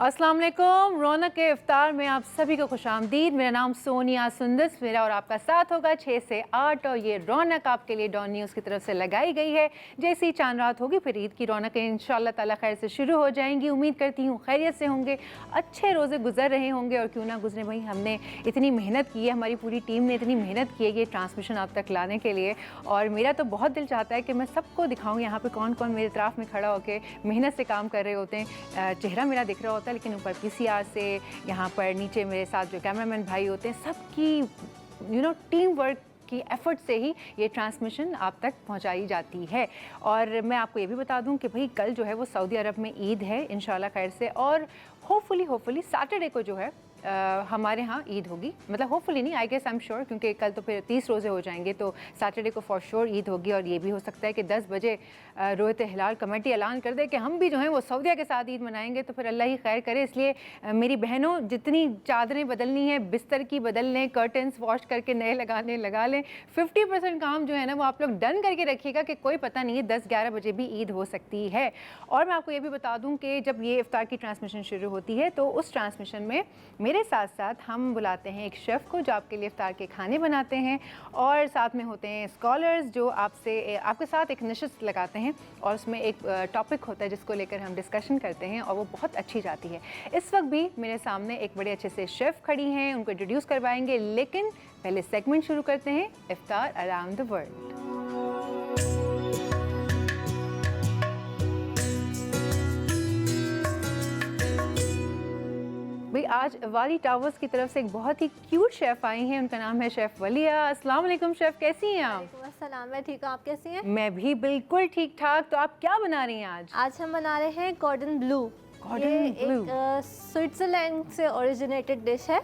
अस्सलाम वालेकुम। रौनक के इफ्तार में आप सभी को खुशामदीद। मेरा नाम सोनिया सुंदस मेरा और आपका साथ होगा 6 से 8 और ये रौनक आपके लिए डॉन न्यूज़ की तरफ से लगाई गई है। जैसे ही चांद रात होगी फिर ईद की रौनकें इंशाअल्लाह ताला खैर से शुरू हो जाएंगी। उम्मीद करती हूँ खैरियत से होंगे, अच्छे रोज़े गुजर रहे होंगे और क्यों ना गुजरे भाई। हमने इतनी मेहनत की है, हमारी पूरी टीम ने इतनी मेहनत की है ये ट्रांसमिशन आप तक लाने के लिए और मेरा तो बहुत दिल चाहता है कि मैं सबको दिखाऊँ यहाँ पर कौन कौन मेरे तरफ में खड़ा होकर मेहनत से काम कर रहे होते हैं। चेहरा मेरा दिख रहा होता है लेकिन ऊपर पीसीआर से यहाँ पर नीचे मेरे साथ जो कैमरामैन भाई होते हैं सबकी टीम वर्क की एफर्ट से ही ये ट्रांसमिशन आप तक पहुंचाई जाती है। और मैं आपको ये भी बता दूं कि भाई कल जो है वो सऊदी अरब में ईद है इंशाल्लाह खैर से और होपफुली सैटरडे को जो है हमारे यहाँ ईद होगी। मतलब होपफुली नहीं, I guess I am sure, क्योंकि कल तो फिर 30 रोज़े हो जाएंगे तो सैटरडे को फॉर श्योर ईद होगी। और ये भी हो सकता है कि 10 बजे रोहित हिलाल कमेटी ऐलान कर दे कि हम भी जो हैं वो सऊदिया के साथ ईद मनाएंगे, तो फिर अल्लाह ही खैर करे। इसलिए मेरी बहनों जितनी चादरें बदलनी है, बिस्तर की बदल लें, कर्टन्स वॉश करके नए लगाने लगा लें। 50% काम जो है ना वो आप लोग डन करके रखिएगा कि कोई पता नहीं है 10-11 बजे भी ईद हो सकती है। और मैं आपको ये भी बता दूँ कि जब ये इफ्तार की ट्रांसमिशन शुरू होती है तो उस ट्रांसमिशन में मेरे साथ साथ हम बुलाते हैं एक शेफ़ को जो आपके लिए इफ्तार के खाने बनाते हैं और साथ में होते हैं स्कॉलर्स जो आपके साथ एक नशिस्त लगाते हैं और उसमें एक टॉपिक होता है जिसको लेकर हम डिस्कशन करते हैं और वो बहुत अच्छी जाती है। इस वक्त भी मेरे सामने एक बड़े अच्छे से शेफ़ खड़ी हैं, उनको इंट्रोड्यूस करवाएंगे, लेकिन पहले सेगमेंट शुरू करते हैं इफ्तार अराउंड द वर्ल्ड। भाई आज वाली टावर्स की तरफ से एक बहुत ही क्यूट शेफ़ आई हैं, उनका नाम है शेफ़ वलिया। अस्सलाम वालेकुम शेफ़, कैसी हैं आप? अस्सलाम, मैं ठीक हूँ, आप कैसी हैं? मैं भी बिल्कुल ठीक ठाक। तो आप क्या बना रही हैं आज? आज हम बना रहे हैं कॉर्डन ब्लू। ये एक स्विट्जरलैंड से ओरिजिनेटेड डिश है,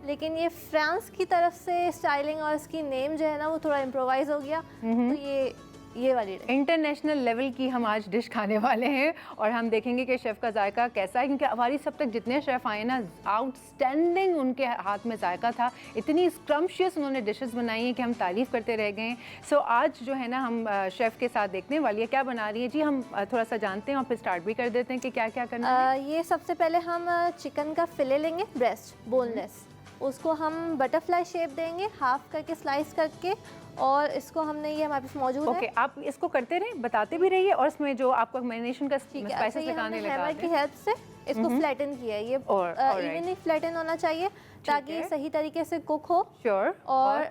लेकिन ये फ्रांस की तरफ से स्टाइलिंग और इसकी नेम जो है ना वो थोड़ा इम्प्रोवाइज हो गया। तो ये वाली इंटरनेशनल लेवल की हम आज डिश खाने वाले हैं और हम देखेंगे कि शेफ़ का जायका कैसा है, क्योंकि हमारी सब तक जितने शेफ़ आए ना आउटस्टैंडिंग उनके हाथ में जायका था। इतनी स्क्रम्शियस उन्होंने डिशेस बनाई हैं कि हम तारीफ़ करते रह गए हैं। सो आज जो है ना हम शेफ़ के साथ देखने वाली है क्या बना रही है। जी हम थोड़ा सा जानते हैं और फिर स्टार्ट भी कर देते हैं कि क्या क्या करना है। ये सबसे पहले हम चिकन का फिले लेंगे, ब्रेस्ट बोनलेस, उसको हम बटरफ्लाई शेप देंगे, हाफ करके स्लाइस करके, और इसको हमने ये हमारे पास मौजूद है। आप इसको करते रहें, बताते भी रहिए और इसमें जो आपको मैरिनेशन का स्पाइसेस लगाने लगा हैमर की हेल्प से इसको फ्लैटन किया है। ये इवनली फ्लैटन होना चाहिए ताकि सही तरीके से कुक हो। श्योर। और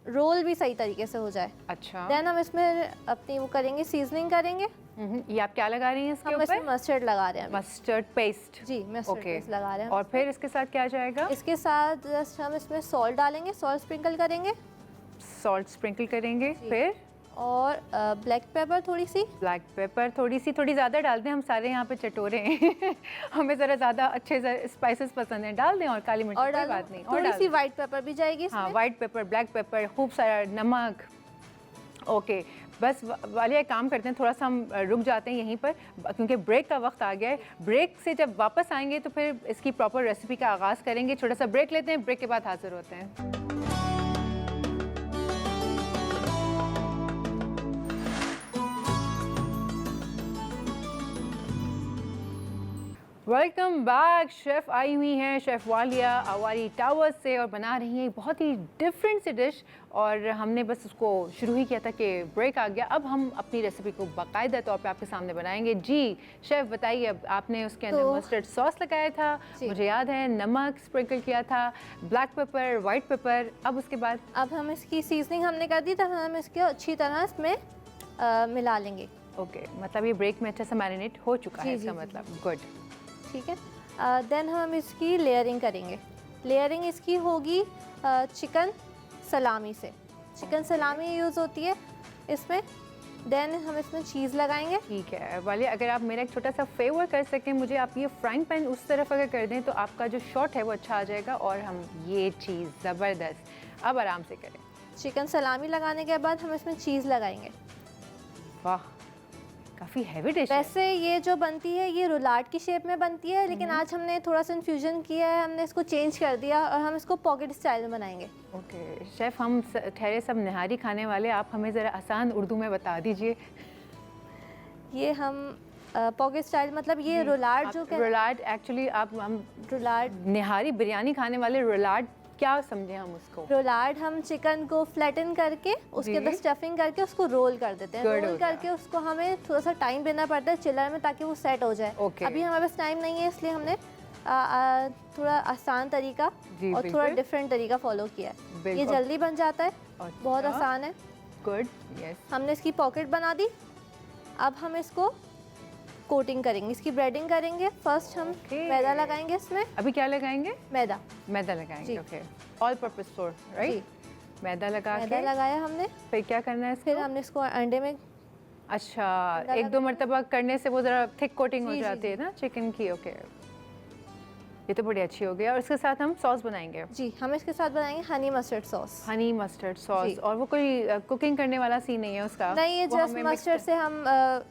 रोल भी सही तरीके से हो जाए। अच्छा। देन हम इसमें अपनी वो करेंगे, सीजनिंग करेंगे। ये आप क्या लगा रही हैं इसके ऊपर? हम इसमें मस्टर्ड लगा रहे हैं। Mustard paste. जी, मस्टर्ड पेस्ट लगा रहे हैं। और फिर इसके साथ क्या जाएगा? इसके साथ जस्ट हम इसमें सॉल्ट डालेंगे, सॉल्ट स्प्रिंकल करेंगे। सॉल्ट स्प्रिंकल करेंगे, फिर और ब्लैक पेपर थोड़ी सी। ब्लैक पेपर थोड़ी ज़्यादा डाल दें, हम सारे यहाँ पे चटोरे हैं हमें ज़रा ज़्यादा अच्छे स्पाइसेस पसंद हैं, डाल दें। और काली मिर्च कोई बात नहीं, थोड़ी सी वाइट पेपर भी जाएगी इसमें। हाँ, वाइट पेपर, ब्लैक पेपर, खूब सारा नमक। ओके, बस वाले एक काम करते हैं, थोड़ा सा हम रुक जाते हैं यहीं पर क्योंकि ब्रेक का वक्त आ गया है। ब्रेक से जब वापस आएंगे तो फिर इसकी प्रॉपर रेसिपी का आगाज़ करेंगे। छोटा सा ब्रेक लेते हैं, ब्रेक के बाद हाजिर होते हैं। Welcome back. शेफ़ आई हुई हैं, शेफ़ वालिया आवारी टावर्स से, और बना रही हैं बहुत ही डिफरेंट सी डिश। और हमने बस उसको शुरू ही किया था कि ब्रेक आ गया। अब हम अपनी रेसिपी को बाकायदा तौर पे आपके सामने बनाएंगे। जी शेफ़ बताइए, अब आपने उसके अंदर मस्टर्ड सॉस लगाया था, मुझे याद है, नमक स्प्रिंकल किया था, ब्लैक पेपर, वाइट पेपर। अब उसके बाद अब हम इसकी सीजनिंग हमने कर दी, तब हम इसको अच्छी तरह इसमें मिला लेंगे। ओके, मतलब ये ब्रेक में अच्छा सा मैरिनेट हो चुका है इसका मतलब। गुड, ठीक है। देन हम इसकी लेयरिंग करेंगे। लेयरिंग इसकी होगी चिकन सलामी से। चिकन सलामी यूज़ होती है इसमें। देन हम इसमें चीज़ लगाएंगे। ठीक है वाले, अगर आप मेरा एक छोटा सा फेवर कर सकें मुझे, आप ये फ्राइंग पैन उस तरफ अगर कर दें तो आपका जो शॉट है वो अच्छा आ जाएगा। और हम ये चीज़ ज़बरदस्त, अब आराम से करें। चिकन सलामी लगाने के बाद हम इसमें चीज़ लगाएंगे। वाह, काफ़ी हैवी डिश है। वैसे ये जो बनती है ये रुलाट की शेप में बनती है, लेकिन आज हमने थोड़ा सा इन्फ्यूजन किया है, हमने इसको चेंज कर दिया और हम इसको पॉकेट स्टाइल में बनाएंगे। ओके शेफ़, हम ठहरे सब नहारी खाने वाले, आप हमें ज़रा आसान उर्दू में बता दीजिए। ये हम पॉकेट स्टाइल मतलब ये रोलार्ड जो रोलार्ड एक्चुअली आप हम रोलार्ड निहारी बिरयानी खाने वाले रोलार्ड क्या समझे हम उसको? रोलार्ड हम चिकन को फ्लैटन करके उसके अंदर स्टफिंग करके उसको रोल कर देते हैं। रोल करके उसको हमें थोड़ा सा टाइम देना पड़ता है चिलर में ताकि वो सेट हो जाए। अभी हमारे पास टाइम नहीं है इसलिए हमने थोड़ा आसान तरीका और थोड़ा डिफरेंट तरीका फॉलो किया है। ये जल्दी बन जाता है, बहुत आसान है। Good, yes. हमने इसकी पॉकेट बना दी। अब हम इसको कोटिंग करेंगे, इसकी ब्रेडिंग करेंगे। फर्स्ट हम मैदा लगाएंगे इसमें। अभी क्या लगाएंगे? मैदा लगाएंगे। Okay, all purpose flour, right? मैदा लगाया हमने। फिर क्या करना है? फिर हमने इसको अंडे में अच्छा 1-2 मरतबा करने से वो ज़रा थिक कोटिंग हो जाती है ना चिकन की। ओके, ये तो बड़ी अच्छी हो गई। और इसके साथ हम सॉस बनाएंगे। जी, हम इसके साथ बनाएंगे honey mustard sauce. Honey mustard sauce. और वो कोई कुकिंग करने वाला सीन नहीं है उसका? नहीं, ये जस्ट मस्टर्ड से हम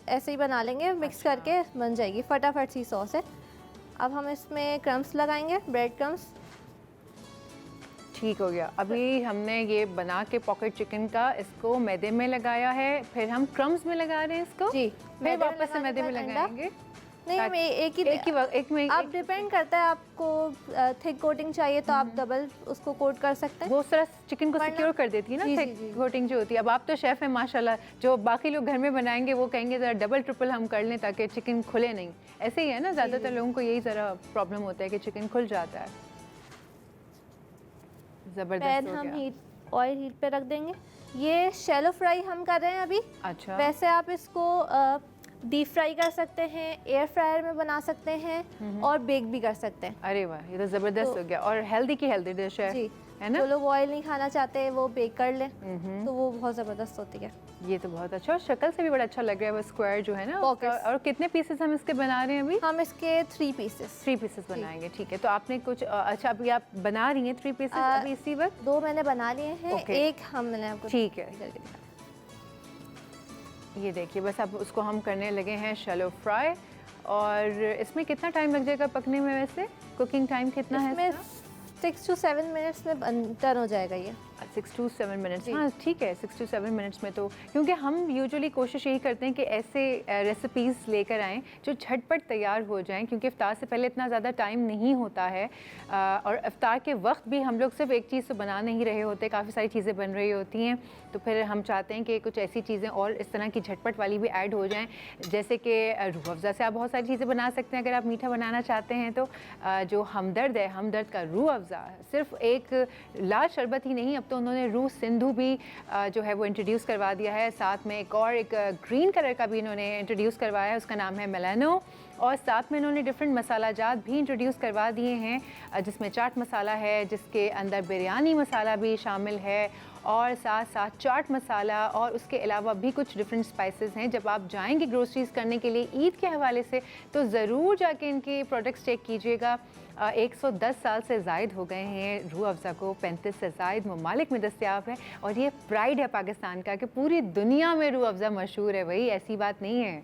ऐसे ही बना लेंगे, मिक्स करके बन जाएगी, फटाफट सी सॉस है। अब हम इसमें क्रम्स लगाएंगे, ब्रेड क्रम्स। ठीक हो गया। अभी हमने ये बना के पॉकेट चिकन का इसको मैदे में लगाया है, फिर हम क्रम्स में लगा रहे हैं इसको। जी, फिर वापस से मैदे में लगाएंगे। नहीं, हम एक में आप डिपेंड करता है, आपको थिक कोटिंग चाहिए तो आप डबल उसको कोट कर सकते हैं। वो सारा चिकन को सिक्योर कर देती है ना थिक कोटिंग जो होती है। अब आप तो शेफ हैं माशाल्लाह, जो बाकी लोग घर में बनाएंगे वो कहेंगे ज़रा डबल ट्रिपल हम कर लें ताकि चिकन खुले नहीं। ऐसे ही है ना, ज़्यादातर लोगों को यही ज़रा प्रॉब्लम होता है कि चिकन खुल जाता है। ज़बरदस्त हो गया। हम ऑयल हीट पे रख देंगे। ये शैलो फ्राई हम कर रहे हैं अभी। अच्छा, वैसे आप इसको डीप फ्राई कर सकते हैं, एयर फ्रायर में बना सकते हैं और बेक भी कर सकते हैं। अरे वाह, ये तो ज़बरदस्त हो गया। और हेल्दी की हेल्दी डिश है। जी, है ना? जो लोग ऑयल नहीं खाना चाहते वो बेक कर लें तो वो बहुत ज़बरदस्त होती है। ये तो बहुत अच्छा, और शक्ल से भी बड़ा अच्छा लग रहा है वो स्क्वायर जो है ना। और कितने पीसेस हम इसके बना रहे हैं अभी? हम इसके 3 पीसेस बनाएंगे। ठीक है, तो आपने कुछ अच्छा अभी आप बना रही हैं 3 पीसेस अभी इसी वक्त? 2 मैंने बना लिए हैं, एक मैंने आपको। ठीक है, ये देखिए बस अब उसको हम करने लगे हैं शैलो फ्राई। और इसमें कितना टाइम लग जाएगा पकने में? वैसे कुकिंग टाइम कितना है इसमें? 6 to 7 मिनट्स में टर्न हो जाएगा ये। 6 to 7 मिनट्स, हाँ ठीक है। 6 to 7 मिनट्स में तो, क्योंकि हम यूजुअली कोशिश यही करते हैं कि ऐसे रेसिपीज़ लेकर आएँ जो झटपट तैयार हो जाएं, क्योंकि इफ्तार से पहले इतना ज़्यादा टाइम नहीं होता है। और इफ्तार के वक्त भी हम लोग सिर्फ एक चीज़ तो बना नहीं रहे होते, काफ़ी सारी चीज़ें बन रही होती हैं। तो फिर हम चाहते हैं कि कुछ ऐसी चीज़ें और इस तरह की झटपट वाली भी ऐड हो जाएँ, जैसे कि रूह अफ़ज़ा से आप बहुत सारी चीज़ें बना सकते हैं। अगर आप मीठा बनाना चाहते हैं तो जो हमदर्द है, हमदर्द का रूह अफ़ज़ा सिर्फ एक लाल शरबत ही नहीं, अब तो उन्होंने रूह सिंधु भी जो है वो इंट्रोड्यूस करवा दिया है। साथ में एक ग्रीन कलर का भी इन्होंने इंट्रोड्यूस करवाया है, उसका नाम है मेलानो। और साथ में इन्होंने डिफरेंट मसाला जात भी इंट्रोड्यूस करवा दिए हैं, जिसमें चाट मसाला है, जिसके अंदर बिरयानी मसाला भी शामिल है, और साथ साथ चाट मसाला, और उसके अलावा भी कुछ डिफरेंट स्पाइसेस हैं। जब आप जाएंगे ग्रोसरीज़ करने के लिए ईद के हवाले से तो ज़रूर जाके इनके प्रोडक्ट्स चेक कीजिएगा। 110 साल से ज़ायद हो गए हैं रूह अफ़ज़ा को, 35 से ज़ायद ममालिक में दस्तयाब है। और ये प्राइड है पाकिस्तान का कि पूरी दुनिया में रूह अफ़ज़ा मशहूर है, वही ऐसी बात नहीं है।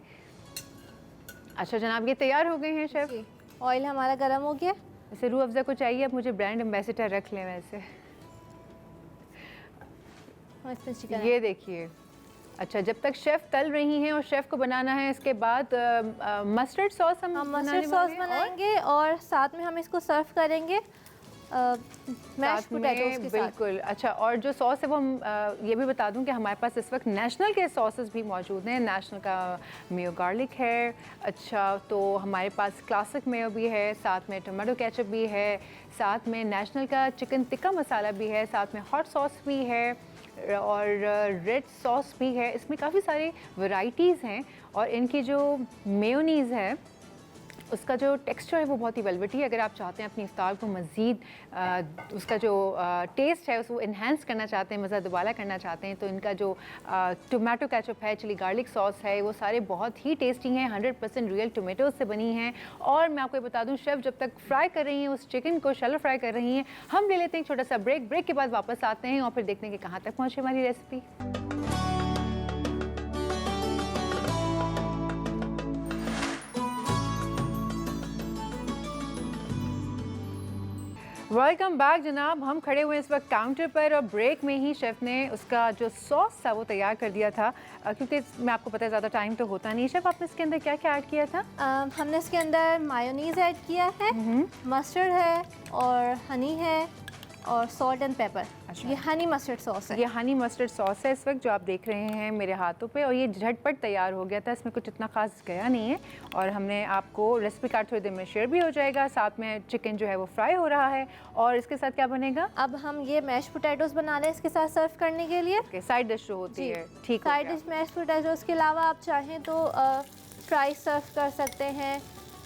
अच्छा जनाब, ये तैयार हो गए हैं शेफ़? ऑयल हमारा गर्म हो गया। वैसे रूह अफ़ज़ा को चाहिए अब मुझे ब्रांड एम्बेसडर रख लें वैसे। ये देखिए, अच्छा जब तक शेफ़ तल रही हैं और शेफ़ को बनाना है, इसके बाद मस्टर्ड सॉस हम मस्टर्ड सॉस बनाएंगे और साथ में हम इसको सर्व करेंगे मैश पोटैटोस के साथ। बिल्कुल। अच्छा, और जो सॉस है वो हम ये भी बता दूं कि हमारे पास इस वक्त नेशनल के सॉसेस भी मौजूद हैं। नेशनल का मेयो गार्लिक है, अच्छा तो हमारे पास क्लासिक मेयो भी है, साथ में टमाटो केचप भी है, साथ में नेशनल का चिकन टिक्का मसाला भी है, साथ में हॉट सॉस भी है और रेड सॉस भी है। इसमें काफ़ी सारी वैरायटीज़ हैं और इनकी जो मेयोनीज़ है उसका जो टेक्सचर है वो बहुत ही वेलवेटी है। अगर आप चाहते हैं अपनी इफ्तार को मज़ीद उसका जो टेस्ट है उसको इन्हेंस करना चाहते हैं, मज़ा दोबारा करना चाहते हैं, तो इनका जो टोमेटो केचप है, चिली गार्लिक सॉस है, वो सारे बहुत ही टेस्टी हैं, 100% रियल टोमेटोज से बनी हैं। और मैं आपको ये बता दूं, शेफ़ जब तक फ्राई कर रही हैं उस चिकन को, शैलो फ्राई कर रही हैं, हम ले लेते हैं एक छोटा सा ब्रेक के बाद वापस आते हैं और फिर देखते हैं कि कहाँ तक पहुँचे हमारी रेसिपी। वेलकम बैक जनाब। हम खड़े हुए हैं इस वक्त काउंटर पर और ब्रेक में ही शेफ़ ने उसका जो सॉस था वो तैयार कर दिया था, क्योंकि मैं आपको पता है ज़्यादा टाइम तो होता नहीं है। शेफ़, आपने इसके अंदर क्या क्या ऐड किया था? हमने इसके अंदर मायोनीज़ ऐड किया है, मस्टर्ड है और हनी है और सॉल्ट एंड पेपर। अच्छा। ये हनी मस्टर्ड सॉस है। ये हनी मस्टर्ड सॉस है इस वक्त जो आप देख रहे हैं मेरे हाथों पे, और ये झटपट तैयार हो गया था, इसमें कुछ इतना खास गया नहीं है। और हमने आपको रेसिपी कार्ड थोड़ी देर में शेयर भी हो जाएगा, साथ में चिकन जो है वो फ्राई हो रहा है। और इसके साथ क्या बनेगा? अब हम ये मैश पोटैटोज बना रहे हैं इसके साथ सर्व करने के लिए। okay, साइड डिश जो होती है। ठीक हो साइड गया। डिश मैश पोटैटोज के अलावा आप चाहें तो फ्राई सर्व कर सकते हैं,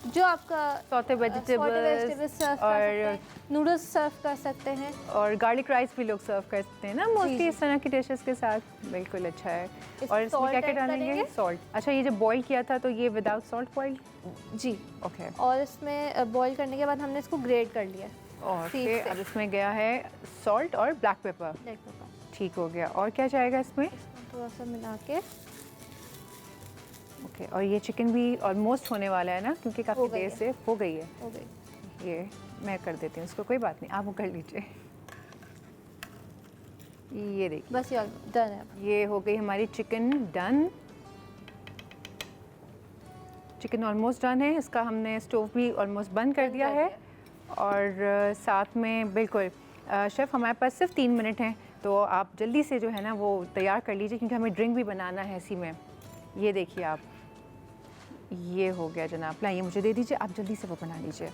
जो आपका सौते वेजिटेबल्स सर्व कर सकते हैं, नूडल्स सर्व कर सकते हैं और गार्लिक राइस भी लोग सर्व करते हैं ना मोस्टली इस तरह की डिशेस के साथ। बिल्कुल अच्छा है। और इसमें क्या क्या डालेंगे? सॉल्ट। अच्छा, ये जब बॉईल किया था तो ये विदाउट सॉल्ट बॉईल? जी। ओके। और इसमें बॉईल करने के बाद हमने इसको ग्रेट कर लिया। और फिर अब इसमें गया है सॉल्ट और ब्लैक पेपर। ठीक हो गया। और क्या जाएगा इसमें? थोड़ा सा मिला के। ओके। और ये चिकन भी ऑलमोस्ट होने वाला है ना, क्योंकि काफ़ी देर से हो गई है। हो गई। ये मैं कर देती हूँ इसको, कोई बात नहीं, आप वो कर लीजिए। ये देखिए, बस ये डन है। ये हो गई हमारी chicken done. Chicken almost done है। इसका हमने स्टोव भी ऑलमोस्ट बंद कर दिया है। और साथ में बिल्कुल शेफ़ हमारे पास सिर्फ 3 मिनट हैं, तो आप जल्दी से जो है ना वो तैयार कर लीजिए, क्योंकि हमें ड्रिंक भी बनाना है इसी में। ये देखिए आप, ये हो गया जनाब। लाइए मुझे दे दीजिए, आप जल्दी से वो बना लीजिए।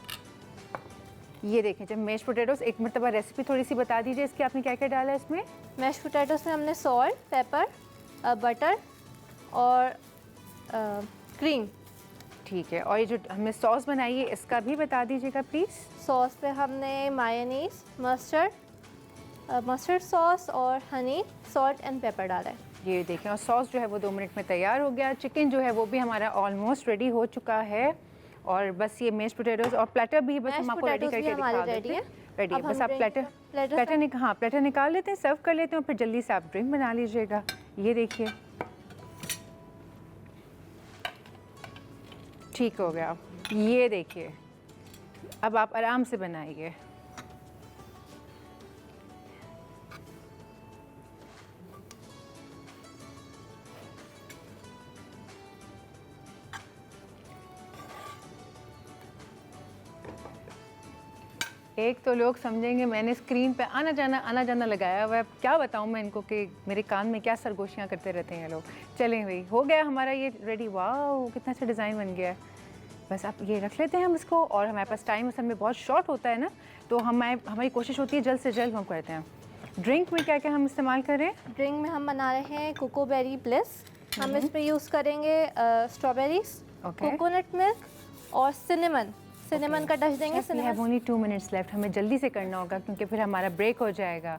ये देखें जब मैश पोटैटोस, एक मरतबा रेसिपी थोड़ी सी बता दीजिए इसकी, आपने क्या क्या डाला है इसमें? मैश पोटैटोस में हमने सॉल्ट, पेपर, बटर और क्रीम। ठीक है। और ये जो हमने सॉस बनाई है इसका भी बता दीजिएगा प्लीज़। सॉस पे हमने मायोनीज, मस्टर्ड सॉस और हनी, सॉल्ट एंड पेपर डाला है। ये देखें, और सॉस जो है वो 2 मिनट में तैयार हो गया। चिकन जो है वो भी हमारा ऑलमोस्ट रेडी हो चुका है। और बस ये मैश पोटैटोस और प्लेटर भी बस हम आपको रेडी करके दिखा देते हैं। रेडी है, बस आप प्लेटर निकाल लेते हैं, सर्व कर लेते हैं और फिर जल्दी से आप ड्रिंक बना लीजिएगा। ये देखिए, ठीक हो गया। ये देखिए, अब आप आराम से बनाइए। एक तो लोग समझेंगे मैंने स्क्रीन पे आना जाना लगाया हुआ है। क्या बताऊं मैं इनको कि मेरे कान में क्या सरगोशियां करते रहते हैं लोग। चलें भाई, हो गया हमारा ये रेडी। वाह, कितना अच्छा डिज़ाइन बन गया है। बस आप ये रख लेते हैं हम इसको, और हमारे पास टाइम असल में बहुत शॉर्ट होता है ना, तो हमारी कोशिश होती है जल्द से जल्द हम करते हैं। ड्रिंक में क्या क्या हम इस्तेमाल करें? ड्रिंक में हम बना रहे हैं कोकोबेरी ब्लिस। हम इस पे यूज़ करेंगे स्ट्रॉबेरीज, कोकोनट मिल्क और सिनेमन का टच देंगे। We have only 2 minutes left, हमें जल्दी से करना होगा क्योंकि फिर हमारा ब्रेक हो जाएगा।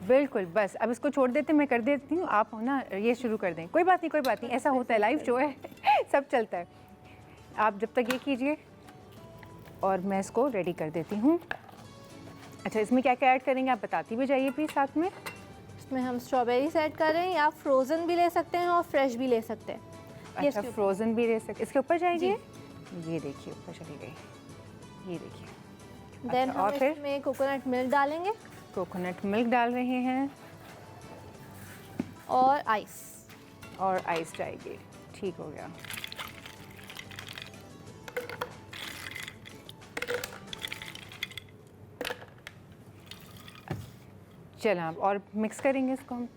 बिल्कुल, बस अब इसको छोड़ देते, मैं कर देती हूँ, आप हो ना ये शुरू कर दें। कोई बात नहीं, ऐसा होता है, लाइव शो है सब चलता है। आप जब तक ये कीजिए और मैं इसको रेडी कर देती हूँ। अच्छा, इसमें क्या क्या ऐड करेंगे आप बताती भी जाइए प्लीज़ साथ में। इसमें हम स्ट्रॉबेरीज ऐड कर रहे हैं, या फ्रोज़न भी ले सकते हैं और फ्रेश भी ले सकते हैं। अच्छा, फ्रोज़न भी ले सकते। इसके ऊपर जाएगी, ये देखिए ऊपर चली गई, ये देखिए। देन हम इसमें कोकोनट मिल्क डालेंगे। कोकोनट मिल्क डाल रहे हैं और आइस जाएगी। ठीक हो गया। चलो और मिक्स करेंगे इसको हम।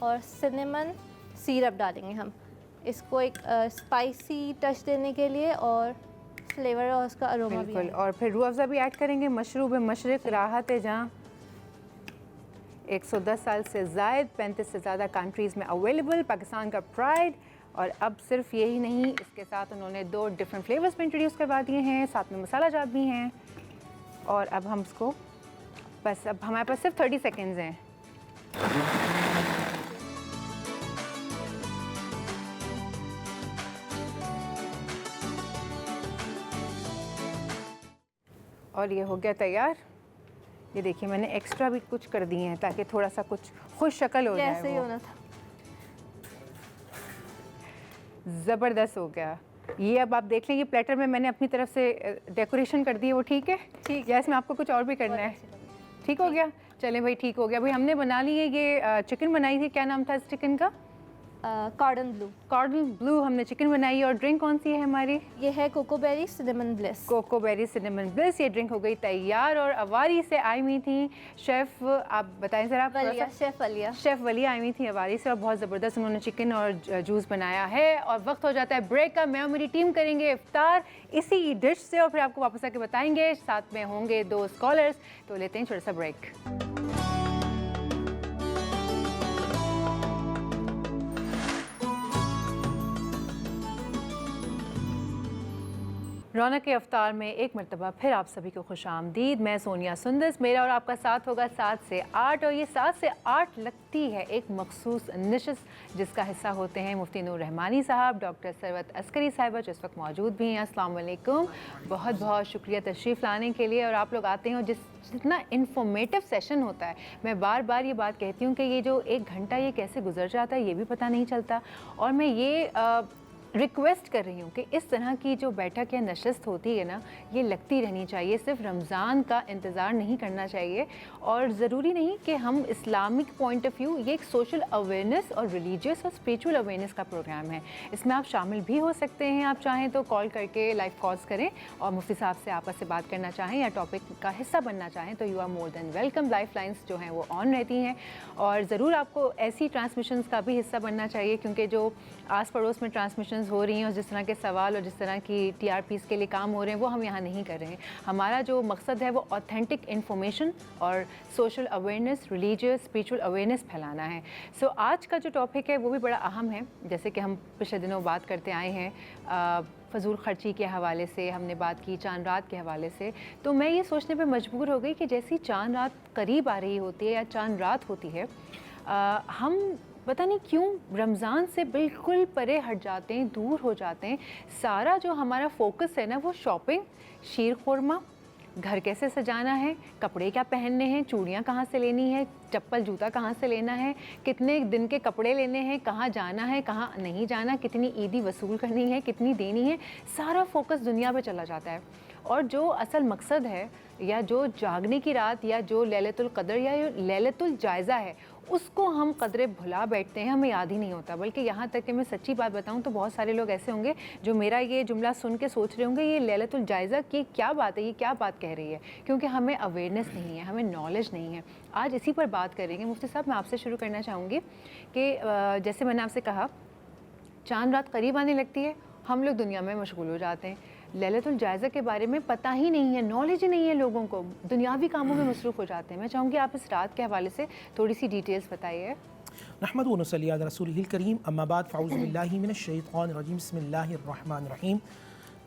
और सिनेमन सिरप डालेंगे हम, इसको एक स्पाइसी टच देने के लिए और फ्लेवर और उसका अरोमा भी। बिल्कुल। और फिर रूह अफ़ज़ा भी ऐड करेंगे। मशरूब मशरिक़ राहत है जहाँ 110 साल से ज़ायद 35 से ज़्यादा कंट्रीज़ में अवेलेबल, पाकिस्तान का प्राइड। और अब सिर्फ यही नहीं, इसके साथ उन्होंने 2 डिफरेंट फ्लेवर्स में इंट्रोड्यूस करवा दिए हैं, साथ में मसाला जात भी हैं। और अब हम इसको बस, अब हमारे पास सिर्फ 30 सेकेंड्स हैं। और ये हो गया तैयार। ये देखिए मैंने एक्स्ट्रा भी कुछ कर दिए हैं ताकि थोड़ा सा कुछ खुश शक्ल हो जाए। जैसे ही होना था। ज़बरदस्त हो गया। ये अब आप देख लें, ये प्लेटर में मैंने अपनी तरफ से डेकोरेशन कर दी है, वो ठीक है? ठीक। या इसमें आपको कुछ और भी करना है? ठीक हो गया? चलें भाई, ठीक हो गया भाई। हमने बना ली है ये चिकन बनाई थी, क्या नाम था इस चिकन का? कॉर्डन ब्लू। कॉर्डन ब्लू हमने चिकन बनाई है। और ड्रिंक कौन सी है हमारी? ये है cocoberry cinnamon bliss. Cocoberry cinnamon bliss. ये ड्रिंक हो गई तैयार। और अवारी से आई हुई थी शेफ़, आप बताएं ज़रा। वलिया, शेफ़ वलिया। शेफ़ वलिया आई हुई थी अवारी से और बहुत ज़बरदस्त उन्होंने चिकन और जूस बनाया है। और वक्त हो जाता है ब्रेक का। मैं और मेरी टीम करेंगे इफ्तार इसी डिश से और फिर आपको वापस आके बताएंगे। साथ में होंगे 2 स्कॉलर्स। तो लेते हैं छोटा सा ब्रेक। रौनक के अफ्तार में एक मरतबा फिर आप सभी को खुशामदीद। मैं सोनिया सुंदस, मेरा और आपका साथ होगा 7 से 8। और ये 7 से 8 लगती है एक मखसूस नशिस्त जिसका हिस्सा होते हैं मुफ्ती नूर रहमानी साहब, डॉक्टर सरवत अस्करी साहिबा जो इस वक्त मौजूद भी हैं। अस्सलाम वालेकुम, बहुत बहुत शुक्रिया तशरीफ़ लाने के लिए। और आप लोग आते हैं और जितना इन्फॉर्मेटिव सेशन होता है, मैं बार बार ये बात कहती हूँ कि ये जो 1 घंटा ये कैसे गुजर जाता है ये भी पता नहीं चलता। और मैं ये रिक्वेस्ट कर रही हूँ कि इस तरह की जो बैठक या नशस्त होती है ना, ये लगती रहनी चाहिए। सिर्फ रमज़ान का इंतज़ार नहीं करना चाहिए। और ज़रूरी नहीं कि हम इस्लामिक पॉइंट ऑफ व्यू, ये एक सोशल अवेयरनेस और रिलीजियस और स्पिरिचुअल अवेयरनेस का प्रोग्राम है। इसमें आप शामिल भी हो सकते हैं। आप चाहें तो कॉल करके लाइव कॉल्स करें और मुफ्ती साहब से आपस से बात करना चाहें या टॉपिक का हिस्सा बनना चाहें तो you are more than welcome. Life lines जो हैं वो ऑन रहती हैं और ज़रूर आपको ऐसी ट्रांसमिशंस का भी हिस्सा बनना चाहिए, क्योंकि जो आस पड़ोस में ट्रांसमिशंस हो रही हैं और जिस तरह के सवाल और जिस तरह की TRPs के लिए काम हो रहे हैं वो हम यहाँ नहीं कर रहे हैं। हमारा जो मकसद है वो ऑथेंटिक इन्फॉर्मेशन और social awareness, religious spiritual awareness फैलाना है। सो आज का जो टॉपिक है वो भी बड़ा अहम है। जैसे कि हम पिछले दिनों बात करते आए हैं फ़जूल ख़र्ची के हवाले से, हमने बात की चांद रात के हवाले से। तो मैं ये सोचने पे मजबूर हो गई कि जैसी चांद रात करीब आ रही होती है या चांद रात होती है, हम पता नहीं क्यों रमज़ान से बिल्कुल परे हट जाते हैं, दूर हो जाते हैं। सारा जो हमारा फोकस है ना वो शॉपिंग, शीर खुरमा, घर कैसे सजाना है, कपड़े क्या पहनने हैं, चूड़ियाँ कहाँ से लेनी है, चप्पल जूता कहाँ से लेना है, कितने दिन के कपड़े लेने हैं, कहाँ जाना है, कहाँ नहीं जाना, कितनी ईदी वसूल करनी है, कितनी देनी है, सारा फोकस दुनिया पे चला जाता है। और जो असल मकसद है या जो जागने की रात या जो लैलतुल क़द्र या लैलतुल जायज़ा है उसको हम कदरे भुला बैठते हैं, हमें याद ही नहीं होता। बल्कि यहाँ तक कि मैं सच्ची बात बताऊँ तो बहुत सारे लोग ऐसे होंगे जो मेरा ये जुमला सुन के सोच रहे होंगे ये लैलतुल जायज़ा की क्या बात है, ये क्या बात कह रही है, क्योंकि हमें अवेयरनेस नहीं है, हमें नॉलेज नहीं है। आज इसी पर बात करेंगे। मुफ्ती साहब, मैं आपसे शुरू करना चाहूँगी कि जैसे मैंने आपसे कहा चांद रात करीब आने लगती है, हम लोग दुनिया में मशगूल हो जाते हैं। लैलतुल जायज़ा के बारे में पता ही नहीं है, नॉलेज ही नहीं है लोगों को, दुनियावी कामों में मसरूफ़ हो जाते हैं। मैं चाहूँगी आप इस रात के हवाले से थोड़ी सी डिटेल्स बताइए। नहमदु व नसल्ली अला रसूलिहिल करीम, अम्मा बाद, फ़अऊज़ु बिल्लाहि मिनश शैतानिर रजीम, बिस्मिल्लाहिर रहमानिर रहीम।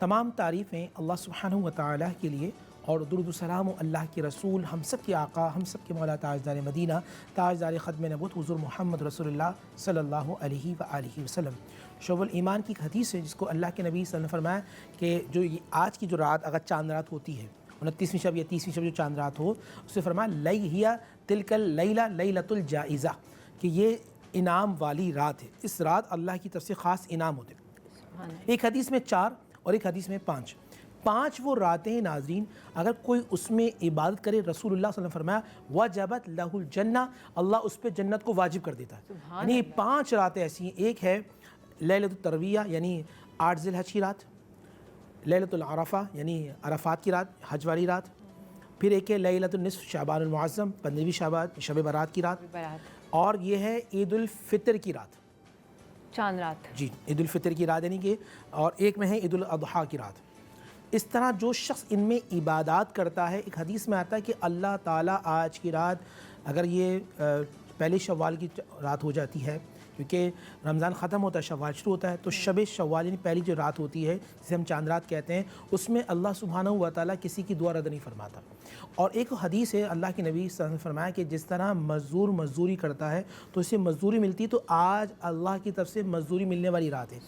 तमाम तारीफ़ें अल्लाह सुब्हानहु व तआला के लिए और दुरूद सलाम अल्लाह के रसूल, हम सब के आका, हम सब के मौला ताजदार मदीना, ताजदार ख़त्म नबूत हुज़ूर मोहम्मद रसूलुल्लाह सल्लल्लाहु अलैहि व आलिहि वसल्लम। शोबुल ईमान की हदीस है जिसको अल्लाह के नबी सल्लल्लाहु अलैहि वसल्लम ने फरमाया कि जो ये आज की जो रात अगर चांद रात होती है, 29वीं शब या 30वीं शब जो चांद रात हो, उससे फरमाया लैहिया तिलकल लैला लैलतुल जाइज़ा, कि ये इनाम वाली रात है। इस रात अल्लाह की तरफ से ख़ास इनाम होते हैं। एक हदीस में 4 और एक हदीस में 5 वो रातें नाज़रीन, अगर कोई उसमें इबादत करे, रसूलुल्लाह सल्लल्लाहु अलैहि वसल्लम फरमाया वजबत लहुल जन्नह, अल्लाह उस पर जन्नत को वाजिब कर देता है। यानी 5 रातें ऐसी हैं। एक है लैलतुल तरविया यानी 8 ज़िलहज की रात, लैलतुल अरफा यानी अरफात की रात, हज वाली रात, फिर एक है लैलतुल निस्फ़ शाबानुल मुअज़्ज़म 15वीं शाबान शब बारात की रात, और ये है ईद उल फितर की रात, चांद रात जी ईद उल फितर की रात यानी कि, और एक में है ईद उल अज़हा की रात। इस तरह जो शख्स इनमें इबादत करता है, एक हदीस में आता है कि अल्लाह ताला आज की रात, अगर ये पहले शव्वाल की रात हो जाती है, क्योंकि रमज़ान ख़त्म होता है शव्वाल शुरू होता है, तो शब शव्वाल यानी पहली जो रात होती है जिसे हम चांद रात कहते हैं, उसमें अल्लाह सुब्हानहू व तआला किसी की दुआ रद्द नहीं फरमाता। और एक हदीस है अल्लाह के नबी सल्लल्लाहु अलैहि वसल्लम ने फरमाया कि जिस तरह मज़दूर मज़दूरी करता है तो इसे मज़दूरी मिलती है, तो आज अल्लाह की तरफ से मज़दूरी मिलने वाली रात है।